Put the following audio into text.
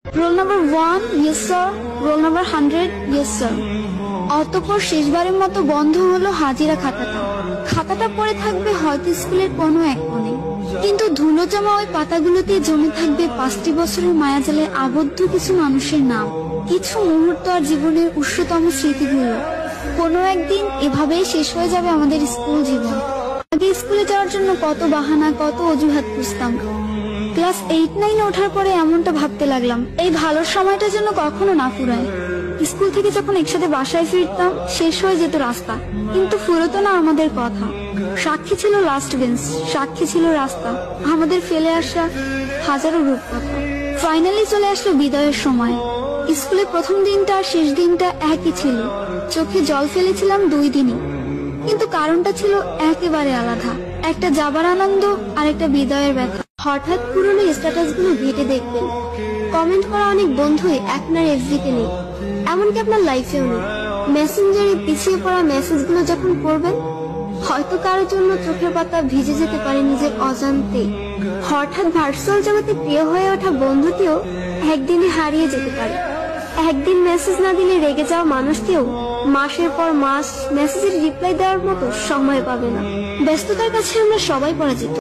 Roll number 1, yes sir. Roll number 100, yes sir. অতঃপর শেষবারের মতো বন্ধ হলো হাজিরা খাতাটা। খাতাটা পড়ে থাকবে হয়তো স্কুলের কোনো এক কোণে, কিন্তু ধুলো জমা ওই পাতাগুলোতে জমে থাকবে 5টি বছরের মায়াজালে আবদ্ধ কিছু মানুষের নাম, কিছু মুহূর্ত আর জীবনের উষ্ণতম স্মৃতিগুলো। কোনো একদিন এভাবেই শেষ হয়ে যাবে আমাদের স্কুল জীবন। আগে স্কুলে যাওয়ার জন্য কত বাহানা, কত অজুহাত খুঁজতাম। ক্লাস 8-9 ওঠার পরে এমনটা ভাবতে লাগলাম, এই ভালো সময়টা যেন কখনো না ফুরায়। স্কুল থেকে যখন একসাথে বাসায় ফিরতাম, শেষ হয়ে যেত রাস্তা, কিন্তু ফুরতো না আমাদের কথা। সাক্ষী ছিল লাস্ট বেঞ্চ, সাক্ষী ছিল রাস্তা, আমাদের ফেলে আসা হাজারো রূপকথা। ফাইনালি চলে আসলো বিদায়ের সময়। স্কুলের প্রথম দিনটা আর শেষ দিনটা একই ছিল। চোখে জল ফেলেছিলাম 2 দিনই, কিন্তু কারণটা ছিল একেবারে আলাদা। একটা যাবার আনন্দ আর একটা বিদায়ের ব্যথা। হঠাৎ পুরনো স্ট্যাটাস গুলো ঘেটে দেখবেন, কমেন্ট করা অনেক বন্ধুই আপনার এফবিতে নেই, এমনকি আপনার লাইফেও নেই। মেসেঞ্জারে পিছিয়ে পড়া মেসেজগুলো যখন পড়বেন, হয়তো কারোর জন্য চোখের পাতা ভিজে যেতে পারে নিজের অজান্তে। হঠাৎ ভার্চুয়াল জগতে প্রিয় হয়ে ওঠা বন্ধুটিও একদিনে হারিয়ে যেতে পারে। একদিন মেসেজ না দিলে রেগে যাওয়া মানুষটিও মাসের পর মাস মেসেজের রিপ্লাই দেওয়ার মতো সময় পাবে না। ব্যস্ততার কাছে আমরা সবাই পরাজিত।